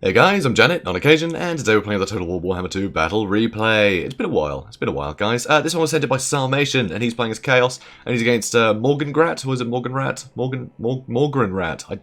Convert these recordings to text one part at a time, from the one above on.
Hey guys, I'm JanetOnOccasion, and today we're playing the Total War Warhammer II Battle Replay. It's been a while, guys. This one was headed by Sarmatian, and he's playing as Chaos, and he's against Morgangrat. Was it Morganrat? Morganrat.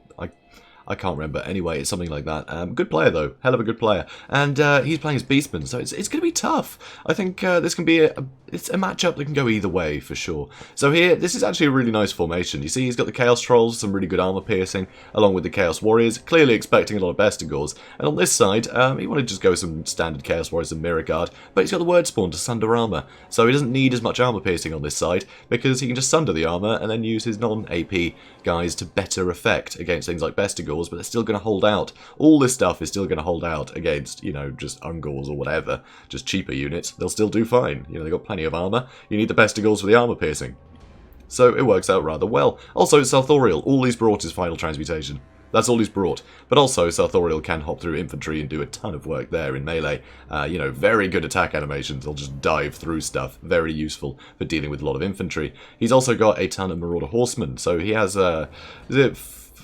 I can't remember. Anyway, it's something like that. Good player, though. Hell of a good player. And he's playing as Beastmen, so it's going to be tough. I think this can be it's a matchup that can go either way, for sure. So here, this is actually a really nice formation. You see, he's got the Chaos Trolls, some really good armor piercing, along with the Chaos Warriors, clearly expecting a lot of Bestigors. And on this side, he wanted to just go some standard Chaos Warriors and Mirror Guard, but he's got the Word Spawn to sunder armor. So he doesn't need as much armor piercing on this side, because he can just sunder the armor and then use his non-AP guys to better effect against things like Bestigors, but they're still going to hold out. All this stuff is still going to hold out against, you know, just Ungors or whatever, just cheaper units. They'll still do fine. You know, they've got plenty of armor. You need the Bestigors for the armor piercing. So it works out rather well. Also, Sartorial. All he's brought is Final Transmutation. That's all he's brought. But also, Sartorial can hop through infantry and do a ton of work there in melee. You know, very good attack animations. They'll just dive through stuff. Very useful for dealing with a lot of infantry. He's also got a ton of Marauder Horsemen. So he has,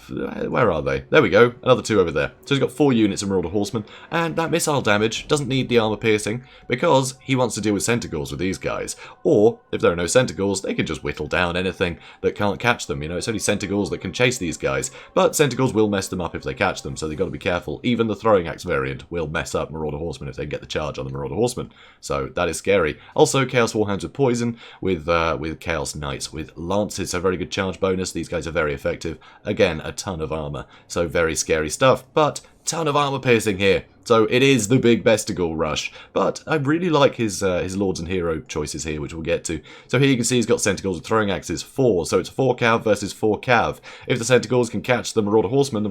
where are they? There we go. Another two over there. So he's got 4 units of Marauder Horsemen. And that missile damage doesn't need the armor piercing because he wants to deal with Centaurs with these guys. Or, if there are no Centaurs, they can just whittle down anything that can't catch them. You know, it's only Centaurs that can chase these guys. But Centaurs will mess them up if they catch them, so they've got to be careful. Even the Throwing Axe variant will mess up Marauder Horsemen if they get the charge on the Marauder Horsemen. So that is scary. Also, Chaos Warhounds with Poison, with Chaos Knights with Lances, so very good charge bonus. These guys are very effective. Again, a ton of armor, so very scary stuff, but ton of armor piercing here. So it is the big Bestigor rush, but I really like his Lords and Hero choices here, which we'll get to. So here you can see he's got Centaurs with Throwing Axes 4, so it's 4 cav versus 4 cav. If the Centaurs can catch the Marauder Horsemen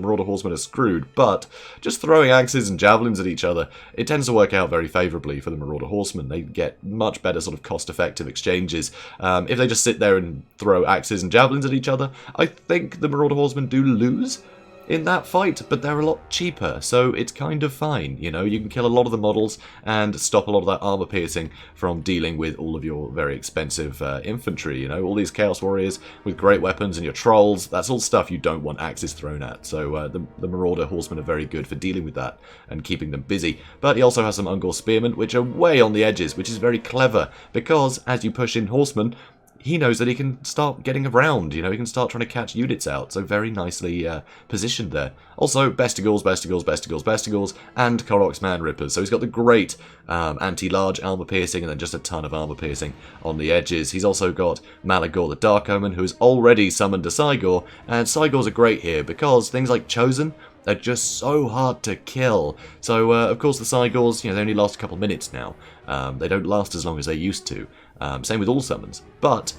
are screwed, but just throwing axes and javelins at each other, it tends to work out very favourably for the Marauder Horsemen. They get much better sort of cost-effective exchanges. If they just sit there and throw axes and javelins at each other, I think the Marauder Horsemen do lose in that fight, but they're a lot cheaper, so it's kind of fine, you know. You can kill a lot of the models and stop a lot of that armor piercing from dealing with all of your very expensive infantry, you know. All these Chaos Warriors with great weapons and your trolls, that's all stuff you don't want axes thrown at, so the Marauder Horsemen are very good for dealing with that and keeping them busy. But he also has some Ungor Spearmen, which are way on the edges, which is very clever, because as you push in Horsemen, he knows that he can start getting around, you know, he can start trying to catch units out, so very nicely positioned there. Also, Bestigors, and Korok's Man Rippers, so he's got the great anti-large armor piercing and then just a ton of armor piercing on the edges. He's also got Malagor the Dark Omen, who has already summoned a Cygor, and Cygors are great here because things like Chosen are just so hard to kill. So, of course, the Cygors, you know, they only last a couple minutes now. They don't last as long as they used to. Same with all summons. But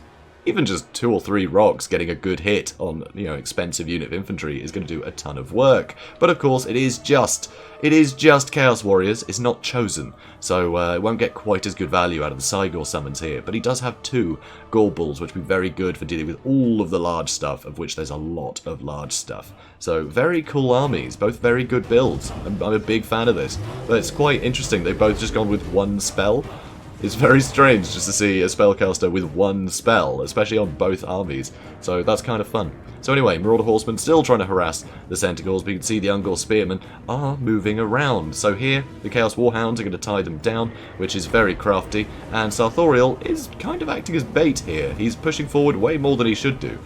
even just 2 or 3 rocks getting a good hit on, you know, expensive unit of infantry is going to do a ton of work. But of course, it is just Chaos Warriors. It's not Chosen, so it won't get quite as good value out of the Cygor summons here. But he does have 2 Gore Bulls, which will be very good for dealing with all of the large stuff, of which there's a lot of large stuff. So very cool armies, both very good builds. I'm a big fan of this. But it's quite interesting. They've both just gone with 1 spell. It's very strange just to see a spellcaster with 1 spell, especially on both armies, so that's kind of fun. So anyway, Marauder Horsemen still trying to harass the Centaurs, but you can see the Ungor Spearmen are moving around. So here, the Chaos Warhounds are going to tie them down, which is very crafty, and Sartorial is kind of acting as bait here. He's pushing forward way more than he should do.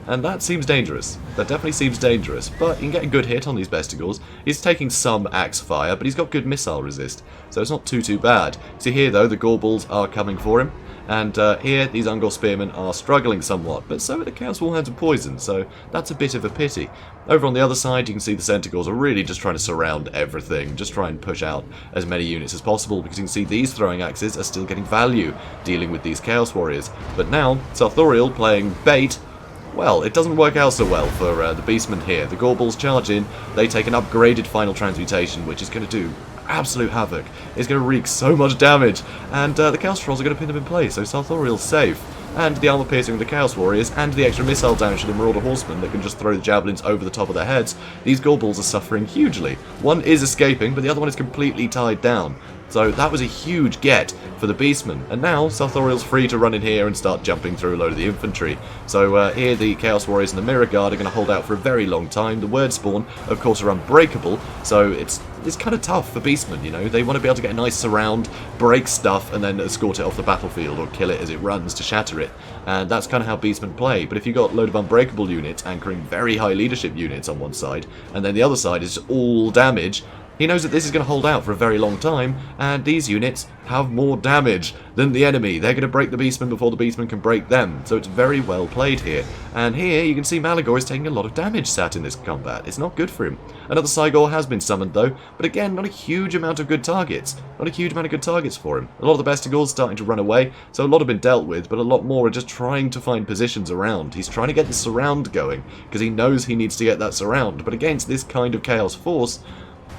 And that seems dangerous. That definitely seems dangerous. But you can get a good hit on these Bestigors. He's taking some axe fire, but he's got good missile resist. So it's not too bad. See here, though, the Gore Bulls are coming for him. And here, these Ungor Spearmen are struggling somewhat. But so are the Chaos Warhounds of Poison, so that's a bit of a pity. Over on the other side, you can see the Centaurs are really just trying to surround everything. Just try and push out as many units as possible, because you can see these throwing axes are still getting value dealing with these Chaos Warriors. But now, Sartorial playing bait. Well, it doesn't work out so well for the Beastmen here. The Gore Bulls charge in, they take an upgraded Final Transmutation, which is going to do absolute havoc. It's going to wreak so much damage, and the Chaos Trolls are going to pin them in place, so Sartorial's safe. And the armor piercing of the Chaos Warriors, and the extra missile damage to the Marauder Horsemen that can just throw the javelins over the top of their heads, these Gore Bulls are suffering hugely. One is escaping, but the other one is completely tied down. So that was a huge get for the Beastmen, and now Sartorial's free to run in here and start jumping through a load of the infantry. So here the Chaos Warriors and the Mirror Guard are going to hold out for a very long time. The Word Spawn, of course, are unbreakable, so it's kind of tough for Beastmen, you know. They want to be able to get a nice surround, break stuff, and then escort it off the battlefield or kill it as it runs to shatter it. And that's kind of how Beastmen play. But if you've got a load of unbreakable units anchoring very high leadership units on one side, and then the other side is all damage, he knows that this is going to hold out for a very long time, and these units have more damage than the enemy. They're going to break the Beastmen before the Beastmen can break them, so it's very well played here. And here you can see Malagor is taking a lot of damage sat in this combat. It's not good for him. Another Cygor has been summoned though, but again, not a huge amount of good targets. Not a huge amount of good targets for him. A lot of the Bestigors starting to run away, so a lot have been dealt with, but a lot more are just trying to find positions around. He's trying to get the surround going, because he knows he needs to get that surround, but against this kind of Chaos Force,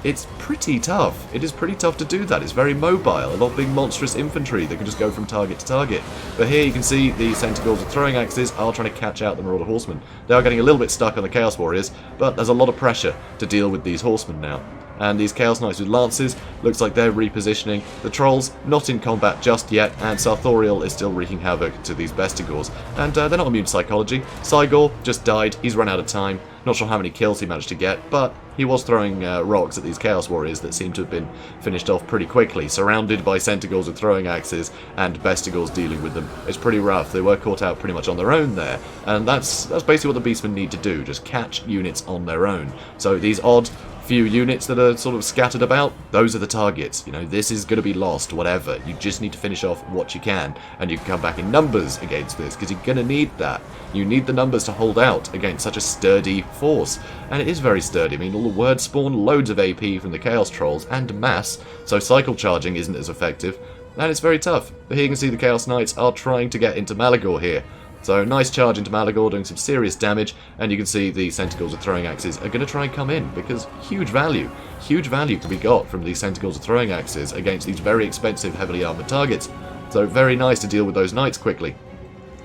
it's pretty tough. It is pretty tough to do that. It's very mobile. A lot of big monstrous infantry that can just go from target to target. But here you can see the Centaurs with throwing axes are trying to catch out the Marauder Horsemen. They are getting a little bit stuck on the Chaos Warriors, but there's a lot of pressure to deal with these Horsemen now. And these Chaos Knights with Lances, looks like they're repositioning. The Trolls, not in combat just yet, and Sartorial is still wreaking havoc to these Bestigors. And they're not immune to psychology. Cygor just died, he's run out of time. Not sure how many kills he managed to get, but he was throwing rocks at these Chaos Warriors that seem to have been finished off pretty quickly, surrounded by Centaurs with throwing axes and Bestigors dealing with them. It's pretty rough. They were caught out pretty much on their own there, and that's basically what the Beastmen need to do, just catch units on their own. So these odd few units that are sort of scattered about, those are the targets. You know, this is going to be lost, whatever. You just need to finish off what you can, and you can come back in numbers against this, because you're going to need that. You need the numbers to hold out against such a sturdy force, and it is very sturdy. I mean, all the Word Spawn, loads of AP from the Chaos Trolls, and mass, so cycle charging isn't as effective, and it's very tough. But here you can see the Chaos Knights are trying to get into Malagor here. So nice charge into Malagor, doing some serious damage, and you can see the Centaurs with throwing axes are going to try and come in, because huge value to be got from these Centaurs with throwing axes against these very expensive, heavily armoured targets. So very nice to deal with those knights quickly.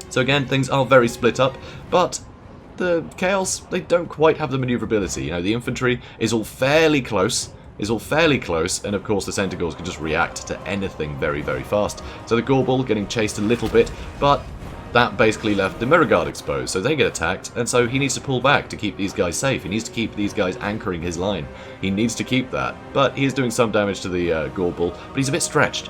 So again, things are very split up, but the Chaos, they don't quite have the manoeuvrability. You know, the infantry is all fairly close, and of course the Centaurs can just react to anything very, very fast. So the Gorbel getting chased a little bit, but that basically left the Mirror Guard exposed, so they get attacked, and so he needs to pull back to keep these guys safe. He needs to keep these guys anchoring his line. He needs to keep that, but he is doing some damage to the Gorbel, but he's a bit stretched.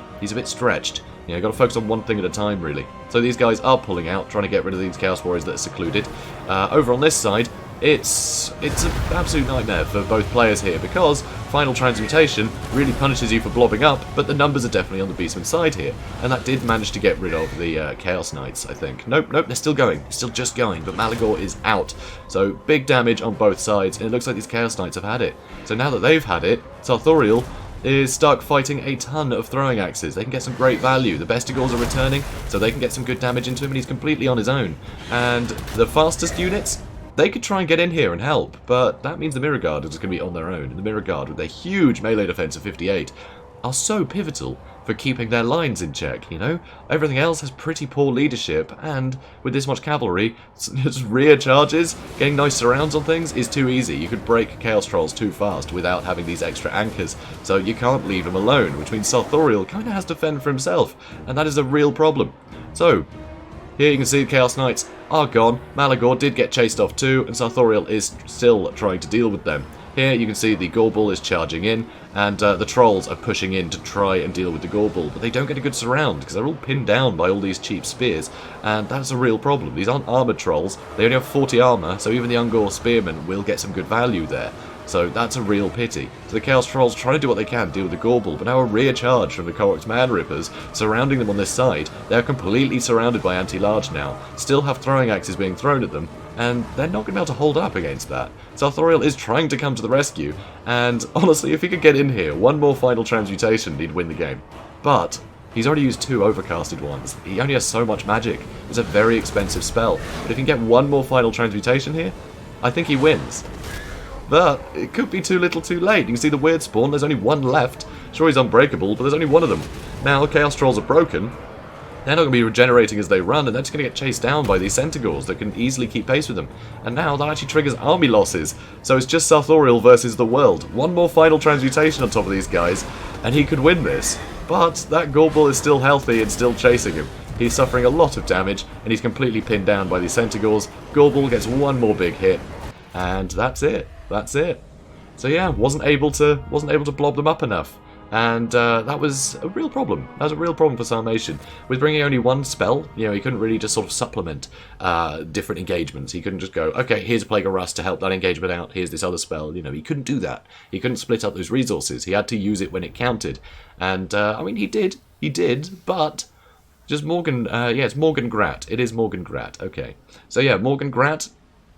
You know, got to focus on one thing at a time, really. So these guys are pulling out, trying to get rid of these Chaos Warriors that are secluded. Over on this side, it's an absolute nightmare for both players here, because Final Transmutation really punishes you for blobbing up, but the numbers are definitely on the Beastman side here, and that did manage to get rid of the Chaos Knights, I think. Nope, they're still going, still just going, but Malagor is out. So big damage on both sides, and it looks like these Chaos Knights have had it. So now that they've had it, Sartorial is stuck fighting a ton of throwing axes. They can get some great value. The Bestigors are returning, so they can get some good damage into him, and he's completely on his own. And the fastest units, they could try and get in here and help, but that means the Mirror Guard is just going to be on their own. And the Mirror Guard, with their huge melee defense of 58, are so pivotal for keeping their lines in check, you know? Everything else has pretty poor leadership, and with this much cavalry, just rear charges, getting nice surrounds on things is too easy. You could break Chaos Trolls too fast without having these extra anchors, so you can't leave him alone, which means Sartorial kind of has to fend for himself, and that is a real problem. So, here you can see the Chaos Knights are gone. Malagor did get chased off too, and Sartorial is still trying to deal with them. Here you can see the Gorbel is charging in, and the Trolls are pushing in to try and deal with the Gorbel, but they don't get a good surround, because they're all pinned down by all these cheap spears, and that's a real problem. These aren't armoured Trolls, they only have 40 armour, so even the Ungor Spearmen will get some good value there. So that's a real pity. So the Chaos Trolls trying to do what they can, deal with the Gorbel, but now a rear charge from the Korok's Man Rippers surrounding them on this side. They're completely surrounded by anti-large now, still have throwing axes being thrown at them, and they're not going to be able to hold up against that. Sartorial is trying to come to the rescue, and honestly, if he could get in here, one more Final Transmutation, he'd win the game. But he's already used 2 overcasted ones. He only has so much magic. It's a very expensive spell, but if he can get one more Final Transmutation here, I think he wins. But it could be too little too late. You can see the weird spawn, there's only one left. Sure, he's unbreakable, but there's only one of them. Now, Chaos Trolls are broken, they're not going to be regenerating as they run, and they're just going to get chased down by these Centaurs that can easily keep pace with them. And now that actually triggers army losses. So it's just Sartorial versus the world. One more final transmutation on top of these guys, and he could win this. But that Gorbel is still healthy and still chasing him. He's suffering a lot of damage, and he's completely pinned down by these Centaurs. Gorbel gets one more big hit, and that's it. That's it. So yeah, wasn't able to blob them up enough. And that was a real problem. That was a real problem for Sarmatian. With bringing only one spell, you know, he couldn't really just sort of supplement different engagements. He couldn't just go, okay, here's a Plague of Rust to help that engagement out, here's this other spell. You know, he couldn't do that. He couldn't split up those resources. He had to use it when it counted. And, I mean, he did, but just Morgan, yeah, it's Morgan Grat. It is Morgan Grat, okay. So yeah, Morgan Grat,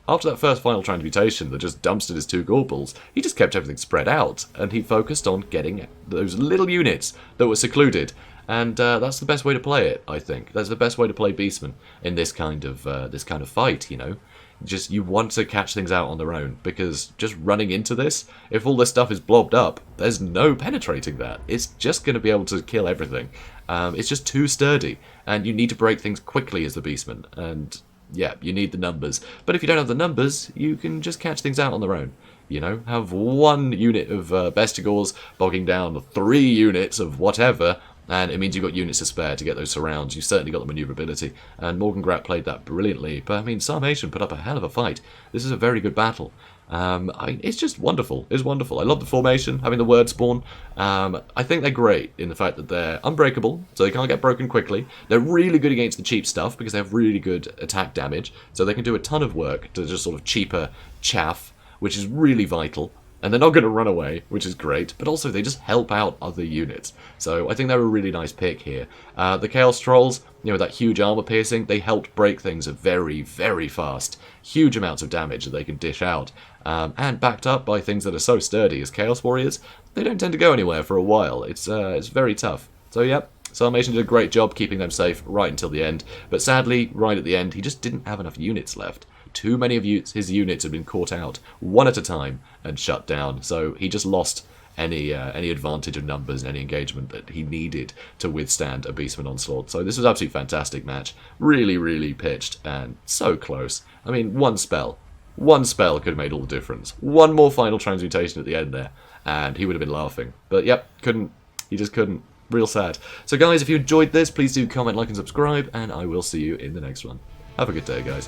after that first final transmutation that just dumpstered his 2 Gorbels, he just kept everything spread out, and he focused on getting those little units that were secluded. And that's the best way to play it, I think. That's the best way to play Beastmen in this kind of fight, you know. Just, you want to catch things out on their own, because just running into this, if all this stuff is blobbed up, there's no penetrating that. It's just going to be able to kill everything. It's just too sturdy, and you need to break things quickly as the Beastmen, and yeah, you need the numbers. But if you don't have the numbers, you can just catch things out on their own. You know, have 1 unit of Bestigors bogging down 3 units of whatever, and it means you've got units to spare to get those surrounds. You've certainly got the manoeuvrability, and Morgan Grat played that brilliantly. But I mean, Sarmatian put up a hell of a fight. This is a very good battle. It's just wonderful. It's wonderful. I love the formation, having the word spawn. I think they're great in the fact that they're unbreakable, so they can't get broken quickly. They're really good against the cheap stuff because they have really good attack damage, so they can do a ton of work to just sort of cheaper chaff, which is really vital. And they're not going to run away, which is great, but also they just help out other units. So I think they're a really nice pick here. The Chaos Trolls, you know, that huge armor piercing, they helped break things very, very fast. Huge amounts of damage that they can dish out. And backed up by things that are so sturdy as Chaos Warriors, they don't tend to go anywhere for a while. It's very tough. So yep, Sarmatian did a great job keeping them safe right until the end. But sadly, right at the end, he just didn't have enough units left. Too many of his units had been caught out, one at a time, and shut down. So he just lost any advantage of numbers and any engagement that he needed to withstand a Beastman onslaught. So this was absolutely fantastic match. Really, really pitched, and so close. I mean, one spell could have made all the difference. One more final transmutation at the end there, and he would have been laughing. But yep, couldn't. He just couldn't. Real sad. So guys, if you enjoyed this, please do comment, like, and subscribe, and I will see you in the next one. Have a good day, guys.